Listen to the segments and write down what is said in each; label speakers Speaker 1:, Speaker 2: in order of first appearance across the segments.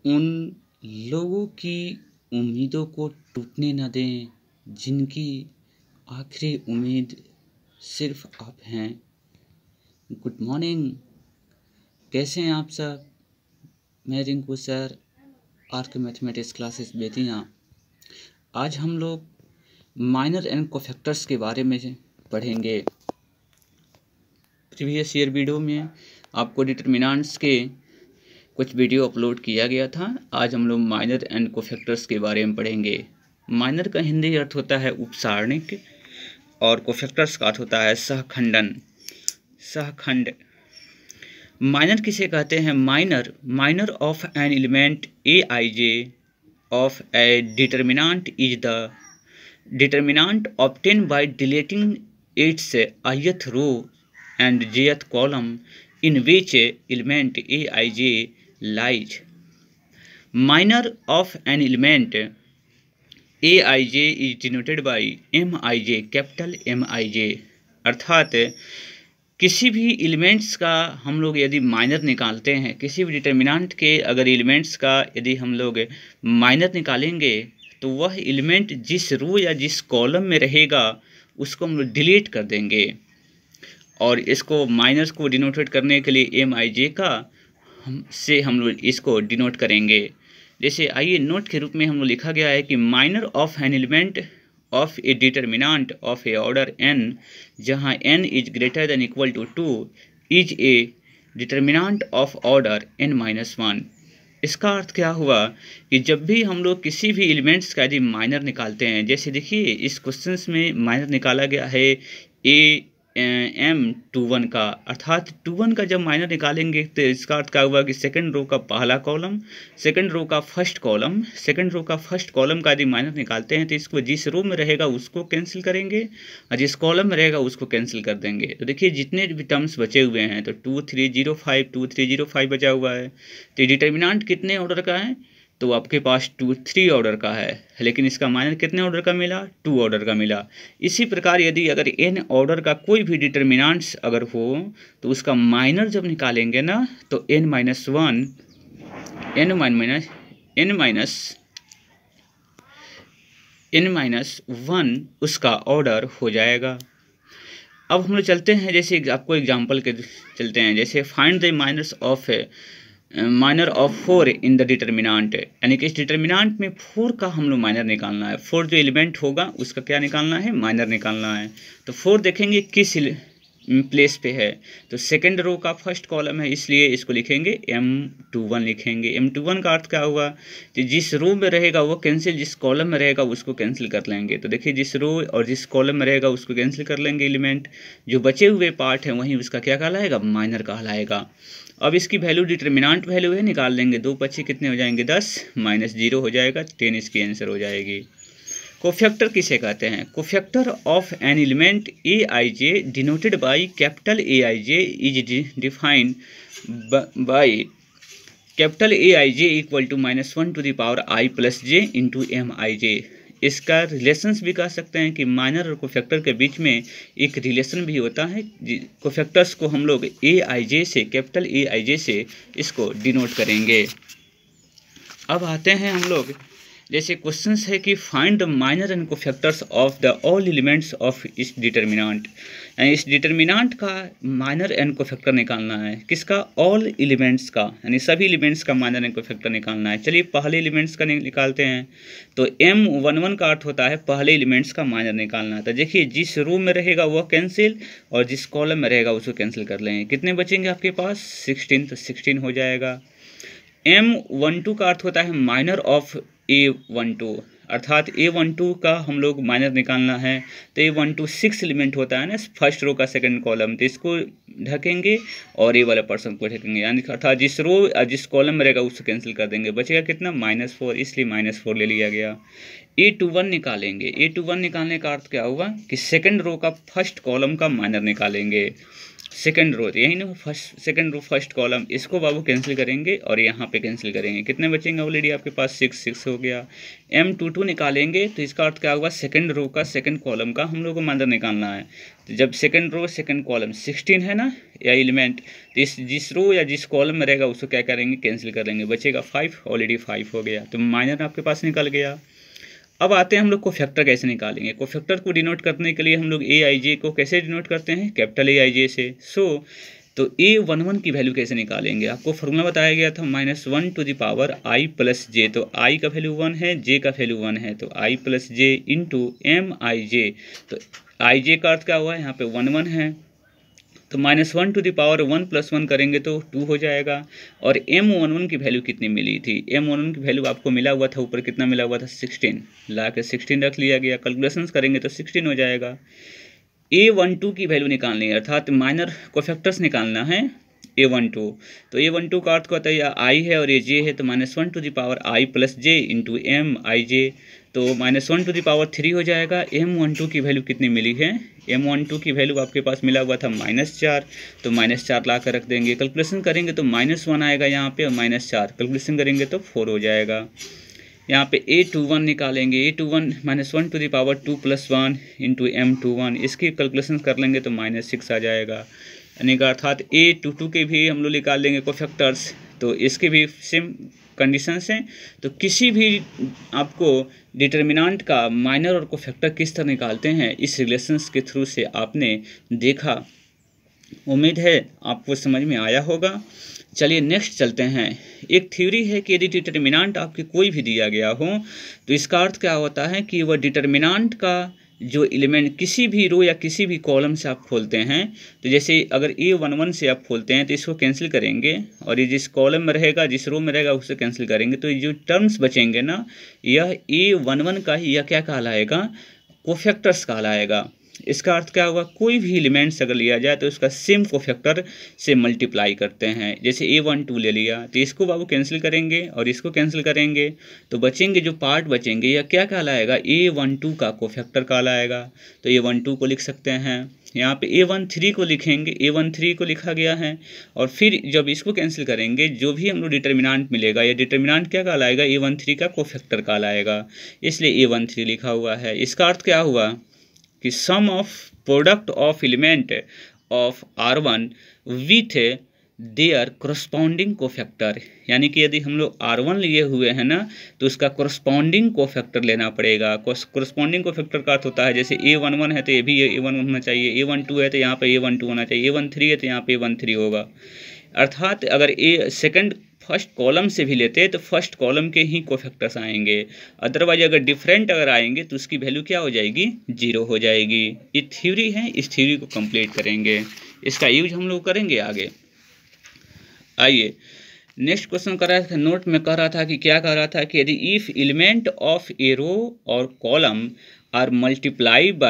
Speaker 1: उन लोगों की उम्मीदों को टूटने न दें जिनकी आखिरी उम्मीद सिर्फ आप हैं। गुड मॉर्निंग, कैसे हैं आप सब? मैं Rinku sir, arc mathematics classes Bettiah. आज हम लोग माइनर एंड कोफैक्टर्स के बारे में पढ़ेंगे। प्रीवियस ईयर वीडियो में आपको डिटरमिनेंट्स के कुछ वीडियो अपलोड किया गया था। आज हम लोग माइनर एंड कोफैक्टर्स के बारे में पढ़ेंगे। माइनर का हिंदी अर्थ होता है उपसारणिक और कोफैक्टर्स का अर्थ होता है सहखंडन, सहखंड। माइनर किसे कहते हैं? Minor of an element a i j of a determinant is the determinant obtain by deleting its ith row and jth column in which element aij lies. Minor of an element aij is denoted by mij, capital mij। अर्थात किसी भी elements का हम लोग यदि minor निकालते हैं, किसी भी डिटरमिनेंट के अगर एलिमेंट्स का यदि हम लोग माइनर निकालेंगे तो वह एलिमेंट जिस रो या जिस कॉलम में रहेगा उसको हम लोग डिलीट कर देंगे। और इसको माइनर्स को डिनोटेट करने के लिए MIJ का से हम लोग इसको डिनोट करेंगे। जैसे आइए नोट के रूप में हम लोग लिखा गया है कि minor of an element of a determinant of a order n जहाँ n is greater than equal to 2 is a determinant of order n-1। इसका अर्थ क्या हुआ कि जब भी हम लोग किसी भी एलिमेंट्स का यदि माइनर निकालते हैं, जैसे देखिए इस क्वेश्चन में माइनर निकाला गया है M21 का, अर्थात 21 का जब माइनर निकालेंगे तो इसका अर्थ क्या हुआ कि सेकंड रो का पहला कॉलम, सेकंड रो का फर्स्ट कॉलम, सेकंड रो का फर्स्ट कॉलम का यदि माइनर निकालते हैं तो इसको जिस रो में रहेगा उसको कैंसिल करेंगे और जिस कॉलम में रहेगा उसको कैंसिल कर देंगे। तो देखिए जितने भी टर्म्स बचे हुए हैं तो 2305 बचा हुआ है। तो डिटरमिनेंट कितने ऑर्डर का है? तो आपके पास 3 ऑर्डर का है, लेकिन इसका माइनर कितने ऑर्डर का मिला? 2 ऑर्डर का मिला। इसी प्रकार यदि अगर n ऑर्डर का कोई भी डिटरमिनेंट्स अगर हो तो उसका माइनर जब निकालेंगे ना तो n-1 उसका ऑर्डर हो जाएगा। अब हम लोग चलते हैं, जैसे आपको एग्जांपल के चलते हैं, जैसे find the minor of 4 in the determinant, यानी कि इस डिटरमिनेंट में 4 का हम लोग माइनर निकालना है। 4 जो एलिमेंट होगा उसका क्या निकालना है? माइनर निकालना है। तो 4 देखेंगे किस प्लेस पे है, तो सेकंड रो का फर्स्ट कॉलम है, इसलिए इसको लिखेंगे M21 लिखेंगे। M21 का अर्थ क्या हुआ कि जिस रो में रहेगा वो कैंसिल, जिस कॉलम में रहेगा उसको कैंसिल कर लेंगे। तो देखिए जिस रो और जिस कॉलम में रहेगा उसको कैंसिल कर लेंगे एलिमेंट, जो बचे हुए पार्ट है वहीं उसका क्या कहलाएगा? माइनर कहलाएगा। अब इसकी वैल्यू डिटरमिनेंट वैल्यू है, निकाल लेंगे। 2 × 5 कितने हो जाएंगे? 10 -0 हो जाएगा, 10 इसकी आंसर हो जाएगी। कोफैक्टर किसे कहते हैं? Cofactor of an element aij denoted by capital Aij is defined by capital Aij equal to -1 to the power i + j into Mij। इसका रिलेशंस भी कह सकते हैं कि माइनर और कोफैक्टर के बीच में एक रिलेशन भी होता है। कोफैक्टर्स को हम लोग Aij से, कैपिटल Aij से इसको डिनोट करेंगे। अब आते हैं हम लोग, जैसे क्वेश्चंस है कि find the minor and cofactors of the all elements of इस डिटरमिनेंट, यानी इस डिटरमिनेंट का माइनर एंड कोफैक्टर निकालना है। किसका? ऑल एलिमेंट्स का, यानी सभी एलिमेंट्स का माइनर एंड कोफैक्टर निकालना है। चलिए पहले एलिमेंट्स का निकालते हैं। तो M11 का अर्थ होता है पहले एलिमेंट्स का माइनर निकालना है। तो देखिए जिस रो में रहेगा वह कैंसिल और जिस कॉलम में रहेगा उसको कैंसिल कर लेंगे। कितने बचेंगे आपके पास? 16, तो 16 हो जाएगा। M12 का अर्थ होता है माइनर ऑफ A12, अर्थात A12 का हम लोग माइनर निकालना है। तो A12 6 एलिमेंट होता है ना, फर्स्ट रो का सेकंड कॉलम, तो इसको ढकेंगे और ए वाला पर्सन को ढकेंगे, यानी अर्थात जिस रो जिस कॉलम में रहेगा उसको कैंसिल कर देंगे। बचेगा कितना? -4, इसलिए -4 ले लिया गया। A21 निकालेंगे। A21 निकालने का अर्थ क्या हुआ कि सेकंड रो का फर्स्ट कॉलम का माइनर निकालेंगे। सेकंड रो, यही ना first second row first column, इसको बाबू कैंसिल करेंगे और यहाँ पे कैंसिल करेंगे। कितने बचेंगे? ऑलरेडी आपके पास 6 हो गया। M22 निकालेंगे तो इसका अर्थ क्या होगा? सेकंड रो का सेकंड कॉलम का हम लोग को माइनर निकालना है। तो जब सेकंड रो सेकंड कॉलम 16 है ना या एलिमेंट, तो इस जिस रो या जिस कॉलम में रहेगा उसको क्या करेंगे? कैंसिल कर लेंगे। बचेगा 5, ऑलरेडी 5 हो गया, तो माइनर आपके पास निकल गया। अब आते हैं हम लोग कोफैक्टर कैसे निकालेंगे। कोफैक्टर को डिनोट करने के लिए हम लोग AIJ को कैसे डिनोट करते हैं? कैपिटल AIJ से। तो A11 की वैल्यू कैसे निकालेंगे? आपको फॉर्मूला बताया गया था -1 to the power I plus J. तो I का वैल्यू 1 है, J का वैल्यू 1 है, तो I plus j into MIJ। तो IJ का अर्थ क्या हुआ? यहाँ पे 1 है, तो -1 टू द पावर 1 + 1 करेंगे तो 2 हो जाएगा। और M11 की वैल्यू कितनी मिली थी? M11 की वैल्यू आपको मिला हुआ था ऊपर, कितना मिला हुआ था? 16, ला के 16 रख लिया गया। कैलकुलेशंस करेंगे तो 16 हो जाएगा। A12 की वैल्यू निकालनी है, अर्थात माइनर कोफैक्टर्स निकालना है A12। तो A12 का अर्थ होता है या I है और ये J है, तो -1 to the power I plus j into MIJ। तो -1 टू द पावर 3 हो जाएगा। M12 की वैल्यू कितनी मिली है? M12 की वैल्यू आपके पास मिला हुआ था -4, तो -4 ला कर रख देंगे। कैलकुलेशन करेंगे तो -1 आएगा यहाँ पे और -4, कैलकुलेशन करेंगे तो 4 हो जाएगा। यहाँ पे A21 निकालेंगे। A21 -1 to the power 2 + 1 into M21, इसकी कैलकुलेशन कर लेंगे तो -6 आ जाएगा। यानी कि अर्थात A22 के भी हम लोग निकाल लेंगे कोफैक्टर्स, तो इसके भी सेम कंडीशंस हैं। तो किसी भी आपको डिटर्मिनेंट का माइनर और कोफैक्टर किस तरह निकालते हैं, इस रिलेशंस के थ्रू से आपने देखा। उम्मीद है आपको समझ में आया होगा। चलिए नेक्स्ट चलते हैं। एक थ्योरी है कि यदि डिटर्मिनेंट आपके कोई भी दिया गया हो तो इसका अर्थ क्या होता है कि वह डिटर्मिनेंट का जो एलिमेंट किसी भी रो या किसी भी कॉलम से आप खोलते हैं, तो जैसे अगर A11 से आप खोलते हैं तो इसको कैंसिल करेंगे और ये जिस कॉलम में रहेगा जिस रो में रहेगा उससे कैंसिल करेंगे, तो ये जो टर्म्स बचेंगे ना, यह A11 का ही यह क्या कहलाएगा? कोफैक्टर्स कहलाएगा। इसका अर्थ क्या होगा? कोई भी एलिमेंट्स अगर लिया जाए तो उसका सेम कोफैक्टर से मल्टीप्लाई करते हैं। जैसे A12 ले लिया तो इसको बाबू कैंसिल करेंगे और इसको कैंसिल करेंगे, तो बचेंगे जो पार्ट बचेंगे यह क्या कहलाएगा? A12 का कोफैक्टर कहलाएगा। तो A12 को लिख सकते हैं। यहाँ पे A13 को लिखेंगे, A13 को लिखा गया है। और फिर जब इसको कैंसिल करेंगे जो भी हम लोग डिटर्मिनेंट मिलेगा, यह डिटर्मिनेंट क्या कहलाएगा? A13 का कोफैक्टर कहलाएगा, इसलिए A13 लिखा हुआ है। इसका अर्थ क्या हुआ कि sum of product of element of R1 with their corresponding cofactor, यानी कि यदि हम लोग R1 लिए हुए हैं ना तो उसका कोरस्पॉन्डिंग कोफैक्टर लेना पड़ेगा। कोरस्पॉन्डिंग कोफैक्टर का अर्थ होता है जैसे A11 है तो ये भी A11 होना चाहिए, A12 है तो यहाँ पे A12 होना चाहिए, A13 है तो यहाँ पे A13 होगा। अर्थात अगर फर्स्ट कॉलम से भी लेते हैं तो फर्स्ट कॉलम के ही कोफैक्टर्स आएंगे, अदरवाइज अगर डिफरेंट अगर आएंगे तो उसकी वैल्यू क्या हो जाएगी? 0 हो जाएगी। ये थ्योरी है, इस थ्योरी को कंप्लीट करेंगे, इसका यूज हम लोग करेंगे आगे। आइए नेक्स्ट क्वेश्चन कर रहा था, नोट में कह रहा था कि क्या कह रहा था कि यदि if element of a row और column are multiplied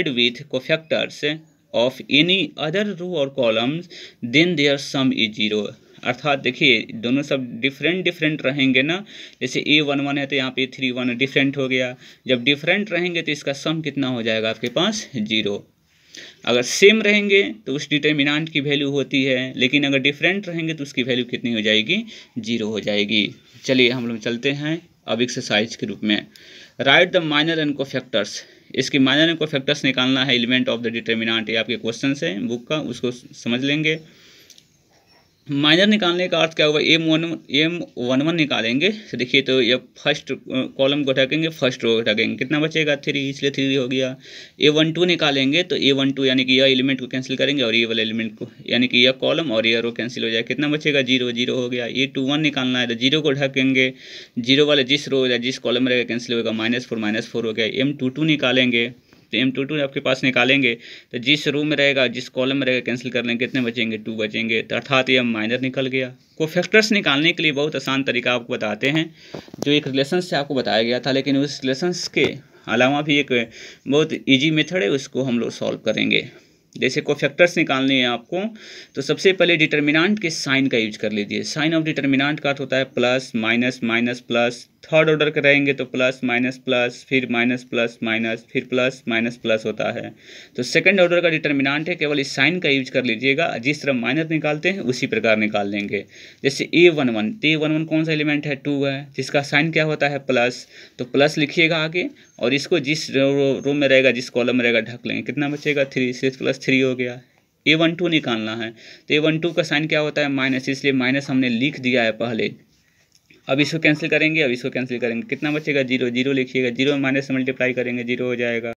Speaker 1: with cofactors of any other row और columns then their sum is 0। अर्थात देखिए दोनों सब डिफरेंट रहेंगे ना, जैसे A11 है तो यहाँ पे A31 डिफरेंट हो गया। जब डिफरेंट रहेंगे तो इसका सम कितना हो जाएगा आपके पास? 0। अगर सेम रहेंगे तो उस डिटर्मिनेंट की वैल्यू होती है, लेकिन अगर डिफरेंट रहेंगे तो उसकी वैल्यू कितनी हो जाएगी? 0 हो जाएगी। चलिए हम लोग चलते हैं अब एक्सरसाइज के रूप में। Right the minor and cofactors, इसकी माइनर एंड कोफैक्टर्स निकालना है एलिमेंट ऑफ द डिटर्मिनेंट। ये आपके क्वेश्चन है बुक का, उसको समझ लेंगे। माइनर निकालने का अर्थ क्या होगा? M11 निकालेंगे तो देखिए, तो ये फर्स्ट कॉलम को हटाएंगे, फर्स्ट रो हटाएंगे, कितना बचेगा? 3, इसलिए 3 हो गया। A12 निकालेंगे तो A12 यानी कि यह एलिमेंट को कैंसिल करेंगे और ये वाला एलिमेंट को, यानी कि यह कॉलम और यह रो कैंसिल हो जाएगा, कितना बचेगा? 0 हो गया। A21 निकालना है तो 0 को ढकेंगे, 0 वाले जिस रो या जिस कॉलम में रहेगा कैंसिल होगा, -4 हो गया। M22 निकालेंगे तो M22 आपके पास निकालेंगे तो जिस रो में रहेगा जिस कॉलम में रहेगा कैंसिल कर लेंगे, कितने बचेंगे? 2 बचेंगे। तो अर्थात ये माइनर निकल गया। कोफैक्टर्स निकालने के लिए बहुत आसान तरीका आपको बताते हैं, जो एक रिलेशन से आपको बताया गया था, लेकिन उस रिलेशंस के अलावा भी एक बहुत ईजी मेथड है, उसको हम लोग सॉल्व करेंगे। जैसे कोफैक्टर्स निकालने हैं आपको, तो सबसे पहले डिटर्मिनेंट के साइन का यूज कर लीजिए। साइन ऑफ डिटर्मिनेंट का अर्थ होता है plus minus minus plus. Third order के रहेंगे तो प्लस माइनस प्लस, फिर माइनस प्लस माइनस, फिर प्लस माइनस प्लस होता है। तो सेकंड ऑर्डर का डिटर्मिनेंट है, केवल इस साइन का यूज कर लीजिएगा। जिस तरह माइनर निकालते हैं उसी प्रकार निकाल लेंगे। जैसे A11, तो A11 कौन सा एलिमेंट है, 2 है, जिसका साइन क्या होता है प्लस, तो प्लस लिखिएगा आगे, और इसको जिस रो में रहेगा, जिस कॉलम में रहेगा ढक लेंगे। कितना बचेगा, 3, 6 + 3 हो गया। A12 निकालना है, तो A12 का साइन क्या होता है माइनस, इसलिए माइनस हमने लिख दिया है पहले। अब इसको कैंसिल करेंगे, अब इसको कैंसिल करेंगे, कितना बचेगा 0, 0 लिखिएगा। 0 में माइनस से मल्टीप्लाई करेंगे 0 हो जाएगा।